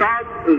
7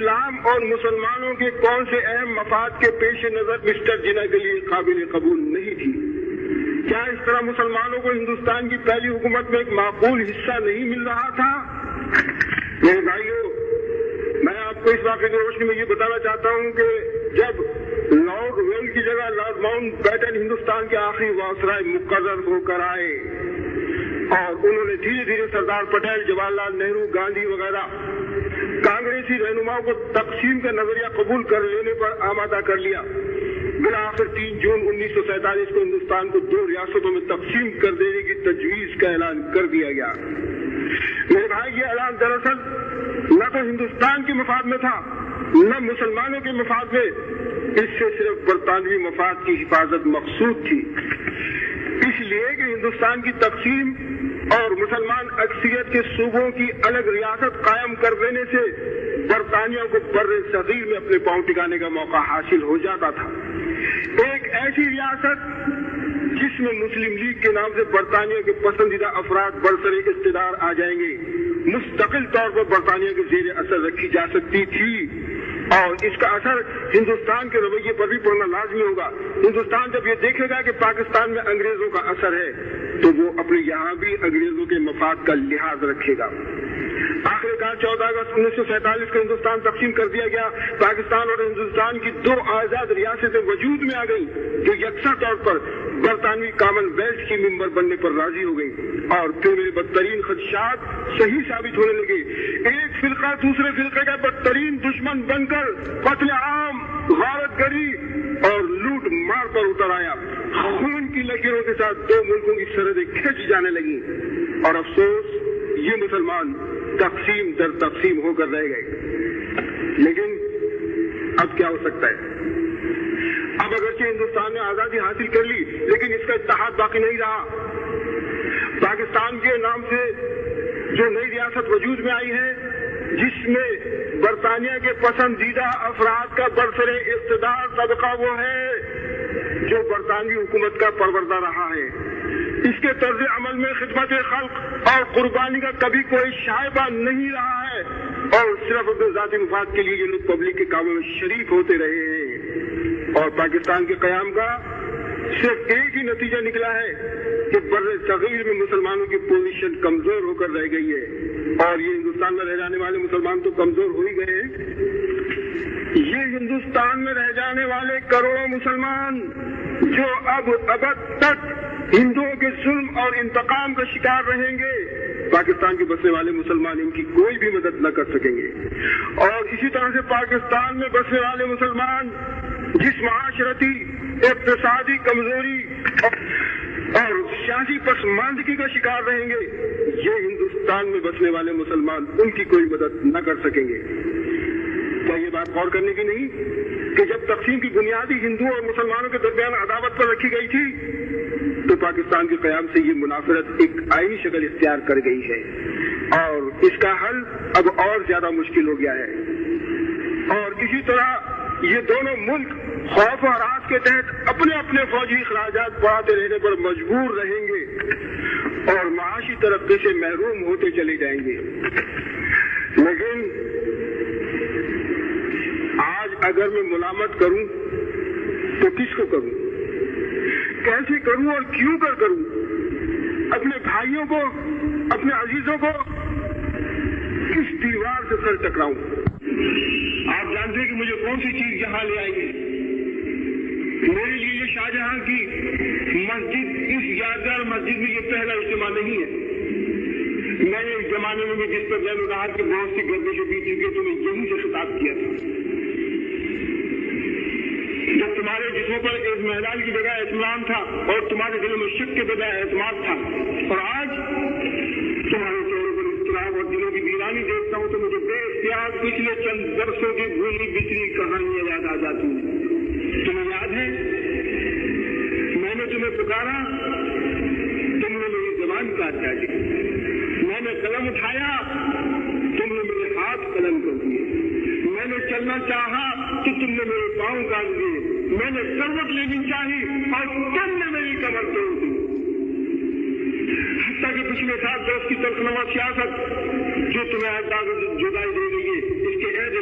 اسلام اور مسلمانوں کے کون سے اہم مفاد کے پیش نظر مسٹر جناح کے لیے قابل قبول نہیں تھی؟ کیا اس طرح مسلمانوں کو ہندوستان کی پہلی حکومت میں ایک معقول حصہ نہیں مل رہا تھا؟ میرے بھائیوں، میں آپ کو اس واقعے کی روشنی میں یہ بتانا چاہتا ہوں کہ جب لارڈ ویل کی جگہ لارڈ ماؤنٹ بیٹن ہندوستان کے آخری وائسرائے مقرر ہو کر آئے اور انہوں نے دھیرے دھیرے سردار پٹیل، جواہر لال نہرو، گاندھی وغیرہ کانگریسی رہنماؤں کو تقسیم کا نظریہ قبول کر لینے پر آمادہ کر لیا، بالآخر 3 جون 1947 کو ہندوستان کو 2 ریاستوں میں تقسیم کر دینے کی تجویز کا اعلان کر دیا گیا۔ میرے بھائی، یہ اعلان دراصل نہ تو ہندوستان کے مفاد میں تھا نہ مسلمانوں کے مفاد میں، اس سے صرف برطانوی مفاد کی حفاظت مقصود تھی، اس لیے کہ ہندوستان کی تقسیم اور مسلمان اکثریت کے صوبوں کی الگ ریاست قائم کر دینے سے برطانیہ کو بر صغیر میں اپنے پاؤں ٹکانے کا موقع حاصل ہو جاتا تھا۔ ایک ایسی ریاست جس میں مسلم لیگ کے نام سے برطانیہ کے پسندیدہ افراد برسر اقتدار آ جائیں گے، مستقل طور پر برطانیہ کے زیر اثر رکھی جا سکتی تھی، اور اس کا اثر ہندوستان کے رویے پر بھی پڑنا لازمی ہوگا۔ ہندوستان جب یہ دیکھے گا کہ پاکستان میں انگریزوں کا اثر ہے تو وہ اپنے یہاں بھی انگریزوں کے مفاد کا لحاظ رکھے گا۔ آخرکار 14 اگست 1947 کو ہندوستان تقسیم کر دیا گیا۔ پاکستان اور ہندوستان کی 2 آزاد ریاستیں وجود میں آ گئیں جو یکساں طور پر برطانوی کامن ویلتھ کی ممبر بننے پر راضی ہو گئی، اور پھر میرے بدترین خدشات صحیح ثابت ہونے لگے۔ ایک فرقہ دوسرے فرقے کا بدترین دشمن بن کر قتل عام، غارت گری اور لوٹ مار پر اتر آیا۔ خون کی لکیروں کے ساتھ 2 ملکوں کی سرحدیں کھینچی جانے لگیں، اور افسوس یہ مسلمان تقسیم در تقسیم ہو کر رہ گئے۔ لیکن اب کیا ہو سکتا ہے؟ اب اگرچہ ہندوستان نے آزادی حاصل کر لی، لیکن اس کا اتحاد باقی نہیں رہا۔ پاکستان کے نام سے جو نئی ریاست وجود میں آئی ہے، جس میں برطانیہ کے پسندیدہ افراد کا برسر اقتدار طبقہ وہ ہے جو برطانوی حکومت کا پروردہ رہا ہے، اس کے طرز عمل میں خدمت خلق اور قربانی کا کبھی کوئی شائبہ نہیں رہا ہے، اور صرف اپنے ذاتی مفاد کے لیے یہ لوگ پبلک کے کاموں میں شریک ہوتے رہے ہیں۔ اور پاکستان کے قیام کا صرف ایک ہی نتیجہ نکلا ہے کہ بر صغیر میں مسلمانوں کی پوزیشن کمزور ہو کر رہ گئی ہے، اور یہ ہندوستان میں رہ جانے والے مسلمان تو کمزور ہو ہی گئے ہیں۔ یہ ہندوستان میں رہ جانے والے کروڑوں مسلمان جو اب ابد تک ہندوؤں کے ظلم اور انتقام کا شکار رہیں گے، پاکستان کے بسنے والے مسلمان ان کی کوئی بھی مدد نہ کر سکیں گے۔ اور اسی طرح سے پاکستان میں بسنے والے مسلمان جس معاشرتی، اقتصادی کمزوری اور سیاسی پسماندگی کا شکار رہیں گے، یہ ہندوستان میں بسنے والے مسلمان ان کی کوئی مدد نہ کر سکیں گے۔ کیا یہ بات غور کرنے کی نہیں کہ جب تقسیم کی بنیادی ہندو اور مسلمانوں کے درمیان عداوت پر رکھی گئی تھی تو پاکستان کے قیام سے یہ منافرت ایک آئینی شکل اختیار کر گئی ہے، اور اس کا حل اب اور زیادہ مشکل ہو گیا ہے۔ اور اسی طرح یہ دونوں ملک خوف و ہراس کے تحت اپنے اپنے فوجی اخراجات بڑھاتے رہنے پر مجبور رہیں گے اور معاشی ترقی سے محروم ہوتے چلے جائیں گے۔ لیکن آج اگر میں ملامت کروں تو کس کو کروں، کیسے کروں اور کیوں کر کروں؟ اپنے بھائیوں کو، اپنے عزیزوں کو کس دیوار سے سر ٹکراؤں؟ آپ جانتے ہیں کہ مجھے کون سی چیز یہاں لے آئی ہے؟ میرے لیے یہ شاہجہاں کی مسجد، اس یادگار مسجد میں یہ پہلا اجتماع نہیں ہے۔ میں نے اس زمانے میں جس پر زین النہار کی بہت سی گردشیں بیت چکی تو میں یہیں سے خطاب کیا تھا، جب تمہارے جسموں پر اطمینان کی بجائے اطمینان تھا اور تمہارے دلوں میں شک کے بجائے اعتماد تھا، اور آج تمہارے چہروں پر اضطراب اور دلوں کی ویرانی دیکھتا ہوں تو مجھے بے اختیار پچھلے چند برسوں کی بھولی بسری کہانیاں یاد آ جاتی ہیں۔ تمہیں یاد ہے میں نے تمہیں پکارا، تم نے میری زبان کاٹ ڈالی، میں نے قلم اٹھایا، تم نے میرے ہاتھ قلم کر دیے، میں نے چلنا چاہا تو تم نے میرے پاؤں کاٹ دیے، میں نے کروٹ لینی چاہی اور تم نے میری کمر توڑ دی۔ حتیٰ کہ پچھلے 7 برس کی تلخنما سیاست جو تمہیں جدائی دے رہی ہے، اس کے عہد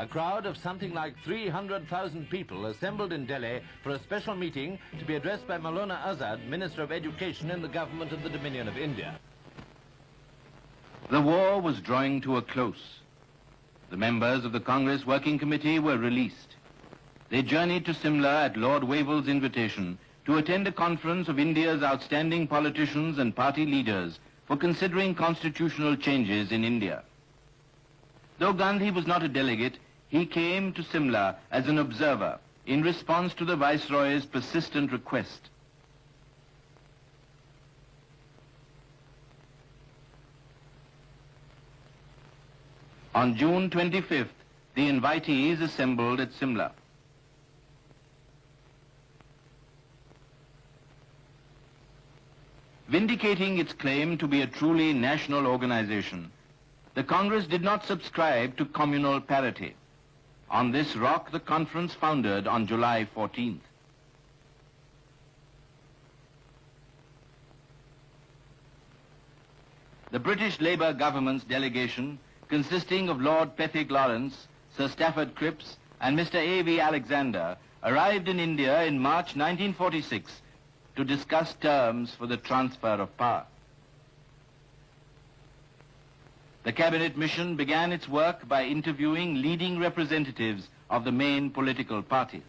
A crowd of something like 300,000 people assembled in Delhi for a special meeting to be addressed by Maulana Azad, Minister of Education in the government of the Dominion of India. The war was drawing to a close. The members of the Congress Working Committee were released. They journeyed to Simla at Lord Wavell's invitation to attend a conference of India's outstanding politicians and party leaders for considering constitutional changes in India. Though Gandhi was not a delegate, he came to Simla as an observer in response to the Viceroy's persistent request. On June 25th, the invitees assembled at Simla. Vindicating its claim to be a truly national organization, the Congress did not subscribe to communal parity. On this rock, the conference foundered on July 14th. The British Labour government's delegation, consisting of Lord Pethick Lawrence, Sir Stafford Cripps, and Mr. A.V. Alexander, arrived in India in March 1946 to discuss terms for the transfer of power. The cabinet mission began its work by interviewing leading representatives of the main political parties.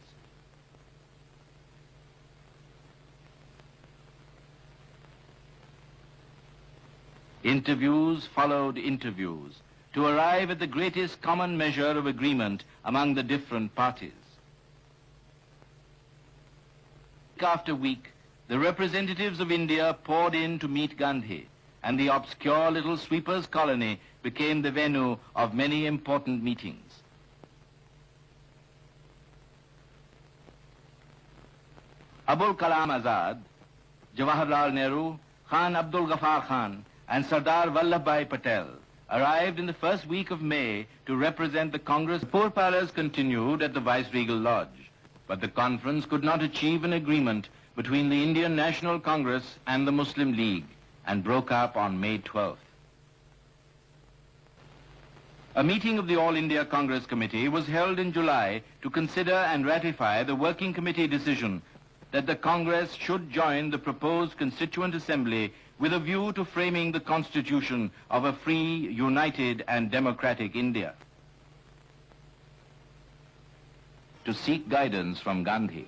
Interviews followed interviews to arrive at the greatest common measure of agreement among the different parties. Week after week, the representatives of India poured in to meet Gandhi, and the obscure little sweepers' colony became the venue of many important meetings. Abul Kalam Azad, Jawaharlal Nehru, Khan Abdul Ghaffar Khan, and Sardar Vallabhbhai Patel arrived in the first week of May to represent the Congress. Pourparlers continued at the Viceregal Lodge, but the conference could not achieve an agreement between the Indian National Congress and the Muslim League, and broke up on May 12th. A meeting of the All India Congress Committee was held in July to consider and ratify the Working Committee decision that the Congress should join the proposed Constituent Assembly with a view to framing the constitution of a free, united and democratic India. To seek guidance from Gandhi.